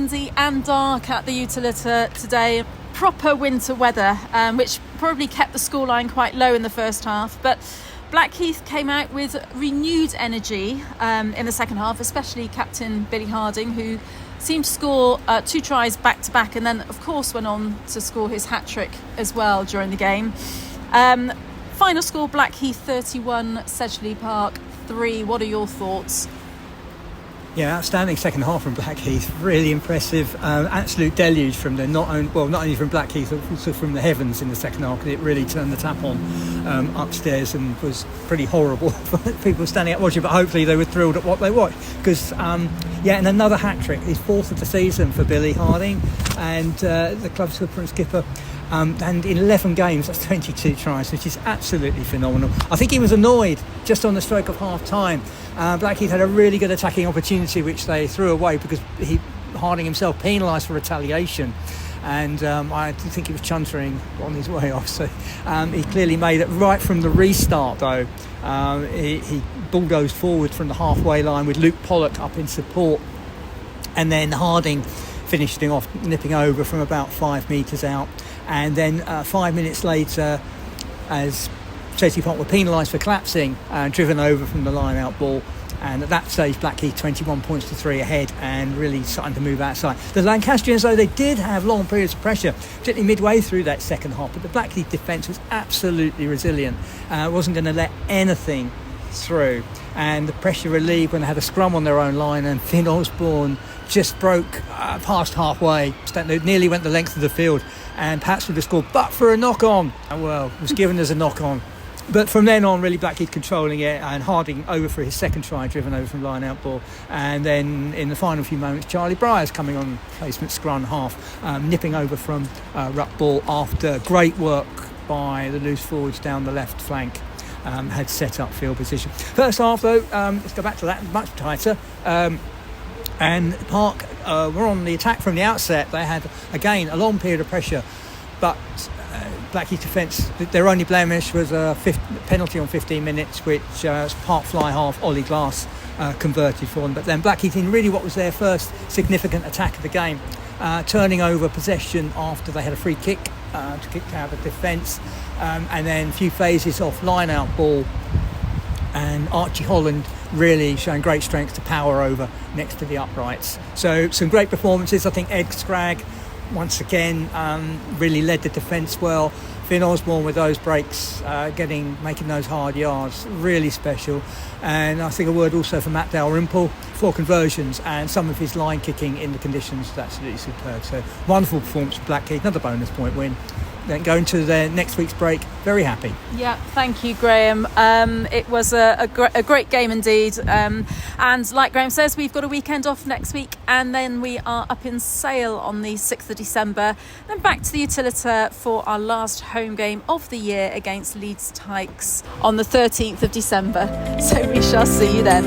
windy and dark at the Utilita today. Proper winter weather, which probably kept the scoreline quite low in the first half. But Blackheath came out with renewed energy in the second half, especially captain Billy Harding, who seemed to score 2 tries back-to-back, and then, of course, went on to score his hat-trick as well during the game. Final score, Blackheath 31, Sedgley Park 3. What are your thoughts? Yeah, outstanding second half from Blackheath. Really impressive. Absolute deluge from the not only from Blackheath, but also from the heavens in the second half. Because it really turned the tap on upstairs and was pretty horrible for people standing up watching. But hopefully they were thrilled at what they watched. Because and another hat trick, his 4th of the season for Billy Harding, and the club's hooper and skipper. And in 11 games, that's 22 tries, which is absolutely phenomenal. I think he was annoyed just on the stroke of half time. Blackheath had a really good attacking opportunity, which they threw away because Harding himself penalised for retaliation. And I think he was chuntering on his way off. So he clearly made it right from the restart, though. He bulldozed forward from the halfway line with Luke Pollock up in support. And then Harding finished him off, nipping over from about 5 metres out. And then 5 minutes later, as Sedgley Park were penalised for collapsing, driven over from the line-out ball. And at that stage, Blackheath 21 points to 3 ahead and really starting to move outside. The Lancastrians, though, they did have long periods of pressure, particularly midway through that second half. But the Blackheath defence was absolutely resilient. Wasn't going to let anything through. And the pressure relieved when they had a scrum on their own line, and Finn Osborne just broke past halfway, nearly went the length of the field, and perhaps would have scored, but for a knock-on. Well, was given as a knock-on. But from then on, really Blackheath controlling it, and Harding over for his second try, driven over from line-out ball. And then in the final few moments, Charlie Bryers coming on placement scrum half, nipping over from ruck ball after great work by the loose forwards down the left flank. Had set up field position. First half, though, let's go back to that, much tighter. And Park were on the attack from the outset. They had, again, a long period of pressure, but Blackheath defence, their only blemish was a penalty on 15 minutes, which Park fly half Ollie Glass converted for them. But then Blackheath in really what was their first significant attack of the game, turning over possession after they had a free kick to kick out of defence, and then a few phases off line-out ball, and Archie Holland really showing great strength to power over next to the uprights. So some great performances. I think Ed Scragg once again really led the defence well. Finn Osborne with those breaks, making those hard yards, really special. And I think a word also for Matt Dalrymple for conversions and some of his line kicking in the conditions is absolutely superb. So wonderful performance for Blackheath, another bonus point win. Then going to their next week's break, very happy. Yeah, thank you, Graham. It was a great game indeed. And like Graham says, we've got a weekend off next week, and then we are up in Sale on the 6th of December. Then back to the Utilita for our last home game of the year against Leeds Tykes on the 13th of December. So we shall see you then.